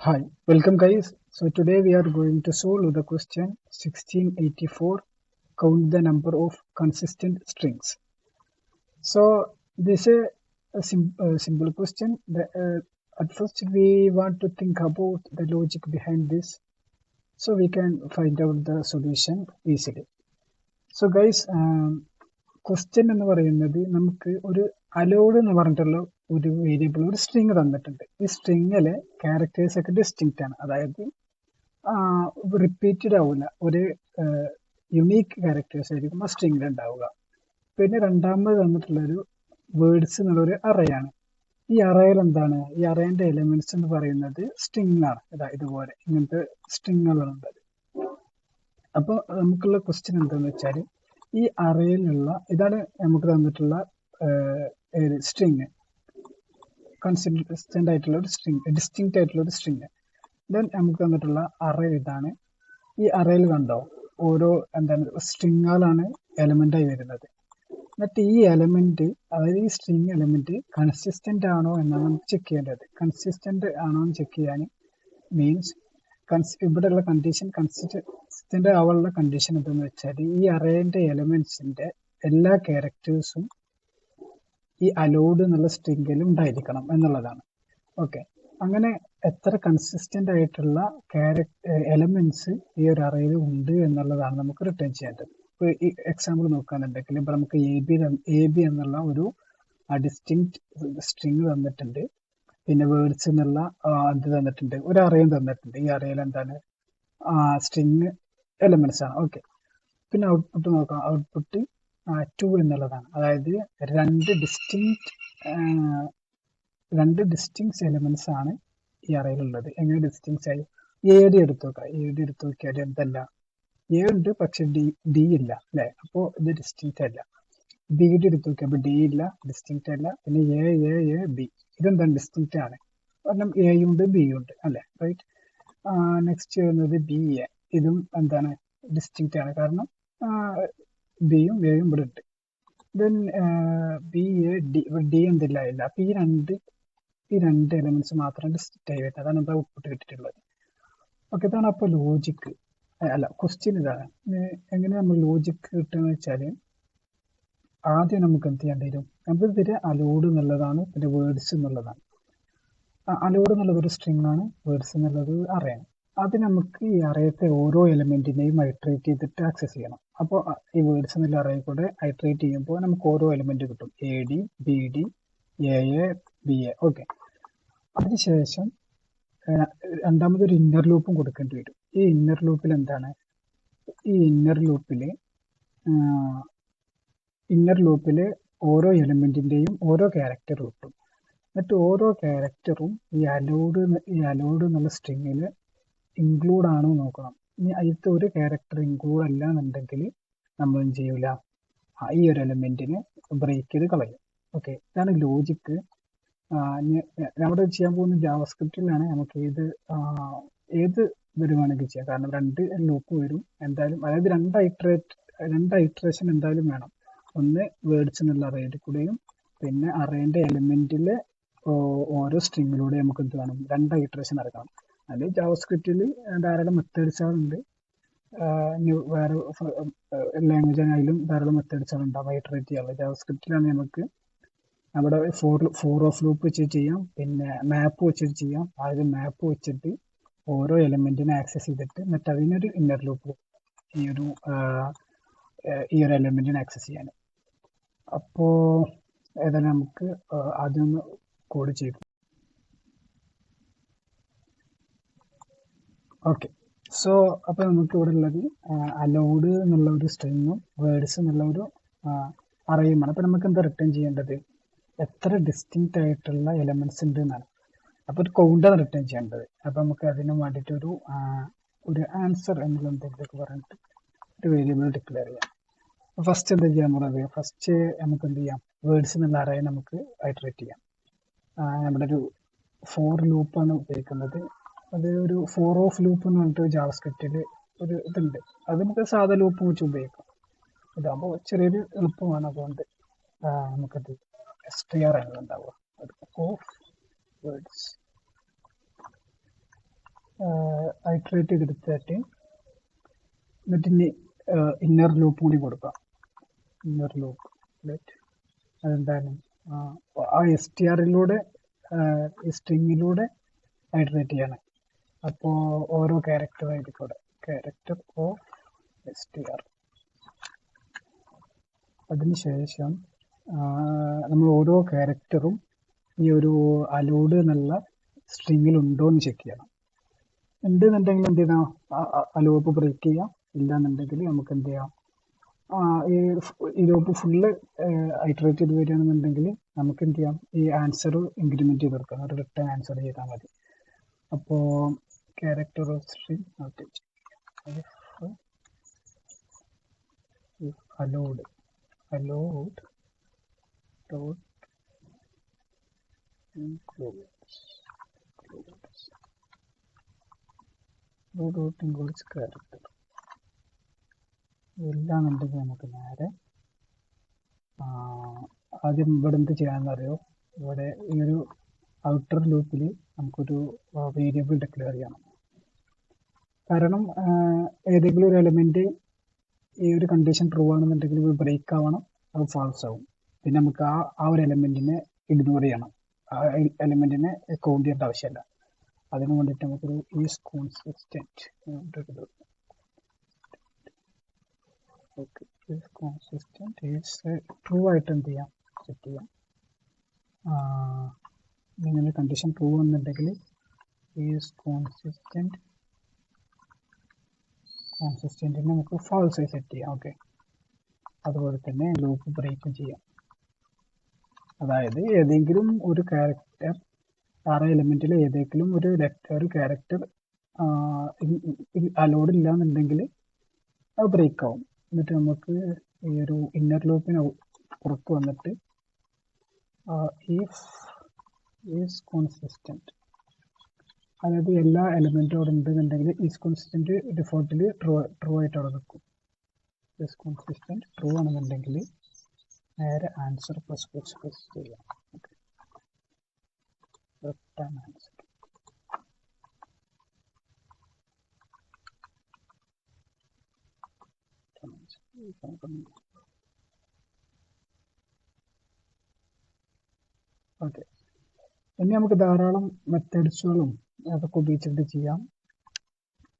Hi, welcome guys. So today we are going to solve the question 1684. Count the number of consistent strings. So this is a simple question. At first we want to think about the logic behind this so we can find out the solution easily. So guys, question എന്ന് പറയുന്നത് നമുക്ക് ഒരു allowed എന്ന് പറഞ്ഞിട്ടുള്ള ഒരു variable ഒരു string തന്നിട്ടുണ്ട്. ഈ സ്ട്രിങ്ങിലെ ക്യാരക്ടേഴ്സ് ഒക്കെ ഡിസ്റ്റിങ്ക്റ്റ് ആണ്, അതായത് റിപ്പീറ്റഡ് ആവില്ല, ഒരു യുണീക്ക് ക്യാരക്ടേഴ്സ് ആയിരിക്കും ആ സ്ട്രിങ്ങിൽ ഉണ്ടാവുക. പിന്നെ രണ്ടാമത് തന്നിട്ടുള്ളൊരു വേർഡ്സ് എന്നുള്ളൊരു അറയാണ്. ഈ അറയിൽ എന്താണ്, ഈ അറേന്റെ എലിമെന്റ്സ് എന്ന് പറയുന്നത് സ്ട്രിങ് ആണ്. ഇതുപോലെ ഇങ്ങനത്തെ സ്ട്രിങ്ങുകളുണ്ട്. അപ്പോൾ നമുക്കുള്ള ക്വസ്റ്റ്യൻ എന്താണെന്ന് വെച്ചാൽ ഈ അറയിലുള്ള ഇതാണ് നമുക്ക് തന്നിട്ടുള്ള സ്ട്രിങ്, കൺസിസ്റ്റന്റ് ആയിട്ടുള്ള ഒരു സ്ട്രിങ്, ഡിസ്റ്റിങ്ക്റ്റ് ആയിട്ടുള്ള ഒരു സ്ട്രിങ്. ദെൻ നമുക്ക് തന്നിട്ടുള്ള അറ ഇതാണ്. ഈ അറയിൽ കണ്ടോ ഓരോ സ്ട്രിങ്ങുകളാണ് എലമെന്റ് ആയി വരുന്നത്. എന്നിട്ട് ഈ എലമെന്റ്, അതായത് ഈ സ്ട്രിങ് എലമെന്റ് കൺസിസ്റ്റന്റ് ആണോ എന്നാണ് നമുക്ക് ചെക്ക് ചെയ്യേണ്ടത്. കൺസിസ്റ്റന്റ് ആണോ എന്ന് ചെക്ക് ചെയ്യാൻ മീൻസ് ഇവിടെയുള്ള കണ്ടീഷൻ കൺസിസ്റ്റന്റ് ആവാനുള്ള കണ്ടീഷൻ എന്താണെന്ന് വെച്ചാൽ ഈ അറേന്റെ എലമെന്റ്സിന്റെ എല്ലാ ക്യാരക്ടേഴ്സും ഈ അലോഡ് എന്നുള്ള സ്ട്രിങ്ങിലും ഉണ്ടായിരിക്കണം എന്നുള്ളതാണ്. ഓക്കെ, അങ്ങനെ എത്ര കൺസിസ്റ്റന്റ് ആയിട്ടുള്ള എലമെന്റ്സ് ഈ ഒരു അറയിൽ ഉണ്ട് എന്നുള്ളതാണ് നമുക്ക് റിട്ടേൺ ചെയ്യേണ്ടത്. ഇപ്പൊ ഈ എക്സാമ്പിൾ നോക്കുകയാണെന്നുണ്ടെങ്കിൽ ഇപ്പൊ നമുക്ക് എ ബി എന്നുള്ള ഒരു ഡിസ്റ്റിങ്ക്റ്റ് സ്ട്രിങ് തന്നിട്ടുണ്ട്. പിന്നെ വേർഡ്സ് എന്നുള്ള ഇത് തന്നിട്ടുണ്ട്, ഒരു അറയും തന്നിട്ടുണ്ട്. ഈ അറയിൽ എന്താണ് സ്ട്രിങ് എലമെന്റ്സ് ആണ്. ഓക്കെ, പിന്നെ ഔട്ട്പുട്ട് നോക്കാം. ഔട്ട്പുട്ട് 2 എന്നുള്ളതാണ്, അതായത് രണ്ട് ഡിസ്റ്റിങ്ക്റ്റ് എലമെന്റ്സ് ആണ് ഈ അറയിലുള്ളത്. എങ്ങനെ ഡിസ്റ്റിങ്ക്റ്റ് ആയി? എ ഡി എടുത്തു നോക്കിയാൽ എന്തല്ല, എ ഉണ്ട് പക്ഷെ ഡി ഇല്ല അല്ലെ, അപ്പോ ഇത് ഡിസ്റ്റിങ്ക്റ്റ് അല്ല. ബി ഡി എടുത്തു നോക്കിയപ്പോൾ ഡി ഇല്ല, ഡിസ്റ്റിങ്ക്റ്റ് അല്ല. പിന്നെ എ ബി, ഇതെന്താണ് ഡിസ്റ്റിങ്ക്റ്റ് ആണ്, കാരണം എയും ഉണ്ട് ബിയും ഉണ്ട് അല്ലെ, റൈറ്റ്. നെക്സ്റ്റ് വരുന്നത് ബി എ, ഇതും എന്താണ് ഡിസ്റ്റിങ്ക്റ്റ് ആണ്, കാരണം ബിയും എയും ഇവിടെ ഉണ്ട്. ദെൻ ബി എ ഡി എന്തില്ല ഇല്ല. അപ്പൊ ഈ രണ്ട് എലമെന്റ്സ് മാത്രം ഡിസ്റ്റിങ്ക്റ്റ് ആയി വരുന്നത്. അതാണ് നമ്മുടെ ഔട്ട്പുട്ട് കിട്ടിയിട്ടുള്ളത്. ഓക്കെ, ഇതാണ് അപ്പോൾ ലോജിക്ക്. അല്ല, ക്വസ്റ്റ്യൻ ഇതാണ്. എങ്ങനെ നമ്മൾ ലോജിക്ക് കിട്ടുക വെച്ചാല് ആദ്യം നമുക്ക് എന്ത് ചെയ്യേണ്ടി വരും, നമ്മൾ ഇതിന് അലോഡ് എന്നുള്ളതാണ്, പിന്നെ വേർഡ്സ് എന്നുള്ളതാണ്. അലോഡ് എന്നുള്ളത് ഒരു സ്ട്രിങ് ആണ്, വേർഡ്സ് എന്നുള്ളത് അറയാണ്. അത് നമുക്ക് ഈ അറയത്തെ ഓരോ എലിമെന്റിനെയും ഐട്രേറ്റ് ചെയ്തിട്ട് ആക്സസ് ചെയ്യണം. അപ്പോൾ ഈ വേർഡ്സ് എന്നുള്ള അറയിൽ കൂടെ ഐട്രേറ്റ് ചെയ്യുമ്പോൾ നമുക്ക് ഓരോ എലിമെന്റ് കിട്ടും, A D, B D, A B A. Okay, അതിനുശേഷം രണ്ടാമതൊരു ഇന്നർ ലൂപ്പും കൊടുക്കേണ്ടി വരും. ഈ ഇന്നർ ലൂപ്പിൽ എന്താണ്, ഈ ഇന്നർ ലൂപ്പില് ഓരോ എലിമെന്റിന്റെയും ഓരോ ക്യാരക്ടർ കിട്ടും. എന്നിട്ട് ഓരോ ക്യാരക്ടറും ഈ അലോഡ് എന്നുള്ള സ്ട്രിങ്ങിൽ ഇൻക്ലൂഡ് ആണോ നോക്കണം. ഇനി അതിലത്തെ ഒരു ക്യാരക്ടർ ഇൻക്ലൂഡ് അല്ല എന്നുണ്ടെങ്കിൽ നമ്മൾ എന്ത് ചെയ്യൂല, ഈ ഒരു എലിമെന്റിനെ ബ്രേക്ക് ചെയ്ത് കളയും. ഓക്കെ, ഇതാണ് ലോജിക്ക്. നമ്മുടെ ചെയ്യാൻ പോകുന്ന ജാവാസ്ക്രിപ്റ്റിലാണ്. നമുക്ക് ഏത് വരുവാണെങ്കിൽ ചെയ്യാം, കാരണം രണ്ട് ലൂപ്പ് വരും എന്തായാലും, അതായത് രണ്ട് ഐട്രേഷൻ എന്തായാലും വേണം. ഒന്ന് വേർഡ്സ് എന്നുള്ള അറേയിൽ കൂടെയും പിന്നെ അറേന്റെ എലിമെന്റിലെ ഓരോ സ്ട്രിങ്ങിലൂടെ നമുക്ക് എന്ത് വേണം, രണ്ട് ഐട്രേഷൻ നടക്കണം. അത് ജാവാസ്ക്രിപ്റ്റിൽ ധാരാളം മെത്തേഡ്സുകളുണ്ട്. വേറെ ലാംഗ്വേജ് ആണെങ്കിലും ധാരാളം മെത്തേഡ്സുകൾ ഉണ്ടാവും ഐട്രേറ്റ് ചെയ്യാറുള്ളത്. ജാവാസ്ക്രിപ്റ്റിലാണ് നമുക്ക് നമ്മുടെ ഫോർ ഓഫ് ലൂപ്പ് വെച്ചിട്ട് ചെയ്യാം, പിന്നെ മാപ്പ് വെച്ചിട്ട് ചെയ്യാം. അതായത് മാപ്പ് വെച്ചിട്ട് ഓരോ എലിമെന്റിനെ ആക്സസ് ചെയ്തിട്ട് എന്നിട്ട് അതിനൊരു ഇന്നർ ലൂപ്പ് ഈ ഒരു എലിമെന്റിനെ ആക്സസ് ചെയ്യാൻ. അപ്പോ ഏതായാലും നമുക്ക് ആദ്യം ഒന്ന് കോഡ് ചെയ്തു. ഓക്കെ, സോ അപ്പൊ നമുക്ക് ഇവിടെ ഉള്ളത് അലൗഡ് എന്നുള്ള ഒരു സ്ട്രിങ്ങും വേർഡ്സ് എന്നുള്ള ഒരു അറയുമാണ്. അപ്പൊ നമുക്ക് എന്താ റിട്ടേൺ ചെയ്യേണ്ടത്, എത്ര ഡിസ്റ്റിങ്ക്റ്റ് ആയിട്ടുള്ള എലമെന്റ്സ് ഉണ്ട് എന്നാണ്. അപ്പൊ ഒരു കൗണ്ടാണ് റിട്ടേൺ ചെയ്യേണ്ടത്. അപ്പൊ നമുക്ക് അതിന് വേണ്ടിയിട്ട് ഒരു ആൻസർ എന്നുള്ള എന്തെങ്കിലുമൊക്കെ പറഞ്ഞിട്ട് ഒരു വേരിയബിൾ ഡിക്ലെയർ ചെയ്യാം. ഫസ്റ്റ് എന്താ ചെയ്യാൻ പോകുന്നത്, ഫസ്റ്റ് നമുക്ക് എന്ത് ചെയ്യാം, വേർഡ്സ് എന്നുള്ള അറയെ നമുക്ക് ഐട്രേറ്റ് ചെയ്യാം. നമ്മുടെ ഒരു ഫോർ ലൂപ്പാണ് ഉപയോഗിക്കുന്നത്. അത് ഒരു ഫോർ ഓഫ് ലൂപ്പ് എന്ന് പറഞ്ഞിട്ട് ജാവാസ്ക്രിപ്റ്റിൽ ഒരു ഇതുണ്ട്. അത് നമുക്ക് സാധാ ലൂപ്പ് വെച്ച് ഉപയോഗിക്കാം. ഇതാകുമ്പോൾ ചെറിയൊരു എളുപ്പമാണ്. അതുകൊണ്ട് നമുക്കത് str ആണ് ഉണ്ടാവുക, ഓഫ് വേർഡ്സ്. ഇറ്ററേറ്റ് ചെയ്തെടുത്തിട്ട് എന്നിട്ട് ഇനി ഇന്നർ ലൂപ്പ് കൂടി കൊടുക്കാം. ഇന്നർ ലൂപ്പ് അതെന്താണ് ആ STRലൂടെ സ്ട്രിങ്ങിലൂടെ ഇറ്ററേറ്റ് ചെയ്യണം. അപ്പോൾ ഓരോ ക്യാരക്ടർ ആയിരിക്കും ക്യാരക്ടർ ഓഫ് STR. അതിനുശേഷം നമ്മൾ ഓരോ ക്യാരക്ടറും ഈ ഒരു അലോഡ് എന്നുള്ള സ്ട്രിങ്ങിൽ ഉണ്ടോ എന്ന് ചെക്ക് ചെയ്യണം. ഉണ്ടെന്നുണ്ടെങ്കിൽ എന്ത് ചെയ്യണം, അലോപ്പ് ബ്രേക്ക് ചെയ്യാം. ഇല്ലാന്നുണ്ടെങ്കിൽ നമുക്ക് എന്ത് ചെയ്യാം, ഈ ലൂപ്പ് ഫുള്ള് ഐറ്ററേറ്റ് ചെയ്ത് വരികയാണെന്നുണ്ടെങ്കിൽ നമുക്ക് എന്ത് ചെയ്യാം, ഈ ആൻസർ ഇൻക്രിമെന്റ് ചെയ്ത് കൊടുക്കാം. ഒരു റിട്ടേൺ ആൻസർ ചെയ്താൽ മതി. അപ്പോൾ character of string allowed dot includes character. ഇല്ലാന്നുണ്ടെങ്കിൽ നമുക്ക് നേരെ ആദ്യം ഇവിടെ എന്ത് ചെയ്യാമെന്നറിയോ, ഇവിടെ ഈ ഒരു ഔട്ടർ ലൂപ്പിൽ നമുക്കൊരു വേരിയബിൾ ഡിക്ലെയർ ചെയ്യണം. കാരണം ഏതെങ്കിലും ഒരു എലമെന്റ് ഈ ഒരു കണ്ടീഷൻ ട്രൂ ആണെന്നുണ്ടെങ്കിൽ ഇത് ബ്രേക്ക് ആവണം, അത് ഫാൾസ് ആവും. പിന്നെ നമുക്ക് ആ ഒരു എലമെന്റിനെ ഇഗ്നോർ ചെയ്യണം, ആ എലമെന്റിനെ കൗണ്ട് ചെയ്യേണ്ട ആവശ്യമില്ല. അതിന് വേണ്ടിയിട്ട് നമുക്കൊരു ഈസ് കോൺസിസ്റ്റന്റ് ട്രൂ ആയിട്ട് എന്ത് ചെയ്യാം, സെറ്റ് ചെയ്യാം. ഇങ്ങനെ കണ്ടീഷൻ ട്രൂ എന്നുണ്ടെങ്കിൽ ഈസ് കോൺസിസ്റ്റന്റിന് നമുക്ക് ഫാൾസ് ആയി സെറ്റ് ചെയ്യാം. ഓക്കെ, അതുപോലെ തന്നെ ലൂപ്പ് ബ്രേക്കും ചെയ്യാം. അതായത് ഏതെങ്കിലും ഒരു ക്യാരക്ടർ, ആറ് എലിമെന്റിൽ ഏതെങ്കിലും ഒരു ക്യാരക്ടർ അലോഡ് ഇല്ല എന്നുണ്ടെങ്കിൽ അത് ബ്രേക്ക് ആവും. എന്നിട്ട് നമുക്ക് ഈ ഒരു ഇന്നർ ലൂപ്പിന് പുറത്ത് വന്നിട്ട് ഈസ് കോൺസിസ്റ്റന്റ്, അതായത് എല്ലാ എലിമെന്റും അവിടെ ഉണ്ടെന്നുണ്ടെങ്കിൽ ഈസ് കോൺസിസ്റ്റന്റ് ഡിഫോൾട്ടിൽ ട്രൂ ആയിട്ട് അവിടെ നിൽക്കും. ഈസ് കോൺസിസ്റ്റന്റ് ട്രൂ ആണെന്നുണ്ടെങ്കിൽ നേരെ ആൻസർ പ്ലസ് ചെയ്യാം. Return answer. ഓക്കെ, ഇനി നമുക്ക് ധാരാളം മെത്തേഡ്സുകളും അതൊക്കെ ഉപയോഗിച്ചിട്ട് ചെയ്യാം.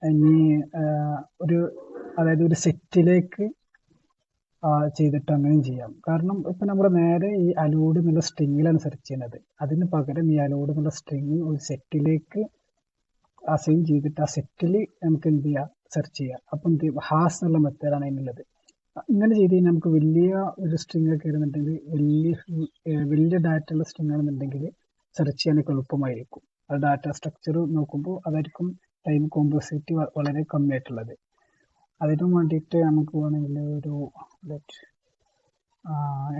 ഇനി അതായത് ഒരു സെറ്റിലേക്ക് ചെയ്തിട്ട് അങ്ങനെയും ചെയ്യാം. കാരണം ഇപ്പം നമ്മുടെ നേരെ ഈ അലോഡ് എന്നുള്ള സ്ട്രിങ്ങിലാണ് സെർച്ച് ചെയ്യുന്നത്. അതിന് പകരം ഈ അലോഡ് എന്നുള്ള സ്ട്രിങ് ഒരു സെറ്റിലേക്ക് അസൈൻ ചെയ്തിട്ട് ആ സെറ്റിൽ നമുക്ക് എന്ത് ചെയ്യാം, സെർച്ച് ചെയ്യാം. അപ്പം എന്ത് ചെയ്യും, ഹാസ് എന്നുള്ള മെത്തേഡാണ് അതിനുള്ളത്. ഇങ്ങനെ ചെയ്ത് കഴിഞ്ഞാൽ നമുക്ക് വലിയ ഒരു സ്ട്രിങ് ഒക്കെ ആയിരുന്നുണ്ടെങ്കിൽ, വലിയ ഡാറ്റ ഉള്ള സ്ട്രിങ് ആണെന്നുണ്ടെങ്കിൽ സെർച്ച് ചെയ്യാനൊക്കെ എളുപ്പമായിരിക്കും. ആ ഡാറ്റ സ്ട്രക്ചർ നോക്കുമ്പോൾ അതായിരിക്കും ടൈം കോംപ്ലക്സിറ്റി വളരെ കമ്മിയായിട്ടുള്ളത്. അതിനു വേണ്ടിയിട്ട് നമുക്ക് വേണമെങ്കിൽ ഒരു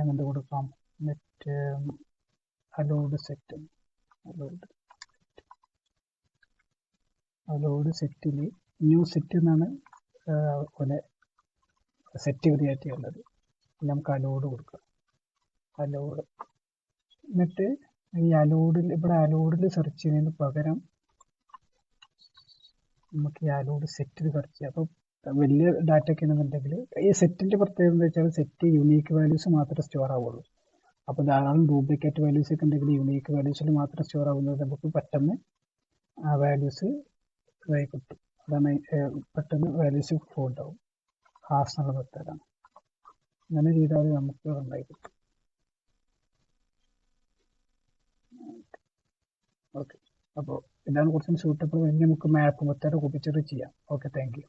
എന്ത് കൊടുക്കാം, അലോഡ് സെറ്റിൽ ന്യൂ സെറ്റ് എന്നാണ് പോലെ സെറ്റ് ക്രിയേറ്റ് ചെയ്യുന്നത്. നമുക്ക് അലോഡ് കൊടുക്കാം. അലോഡ് എന്നിട്ട് ഈ ഇവിടെ അലോഡിൽ സെർച്ച് ചെയ്യുന്നതിന് പകരം നമുക്ക് ഈ അലോഡ് സെറ്റിൽ സെർച്ച് ചെയ്യാം. അപ്പോൾ വലിയ ഡാറ്റ ഒക്കെ ആണെന്നുണ്ടെങ്കിൽ ഈ സെറ്റിന്റെ പ്രത്യേകത എന്താ വെച്ചാൽ സെറ്റ് യുണീക്ക് വാല്യൂസ് മാത്രമേ സ്റ്റോർ ആവുള്ളൂ. അപ്പോൾ ധാരാളം ഡ്യൂപ്ലിക്കേറ്റ് വാല്യൂസ് ഒക്കെ ഉണ്ടെങ്കിൽ യുണീക്ക് വാല്യൂസിൽ മാത്രം സ്റ്റോർ ആവുന്നത് നമുക്ക് പെട്ടെന്ന് ആ വാല്യൂസ് ഇതായി കിട്ടും. അതാണ് പെട്ടെന്ന് വാല്യൂസ് ഫോൾഡ് ആവും. ഹാസ് എന്നുള്ള മെത്തേഡാണ്. അങ്ങനെ ചെയ്താൽ നമുക്ക് ഉണ്ടായി കിട്ടും. ഓക്കെ, അപ്പോൾ ഇതാണ് കുറച്ചും സൂട്ടബിൾ. ഇനി നമുക്ക് മാപ്പ് മെത്തേഡ് ഉപയോഗിച്ചിട്ട് ചെയ്യാം. Okay, thank you.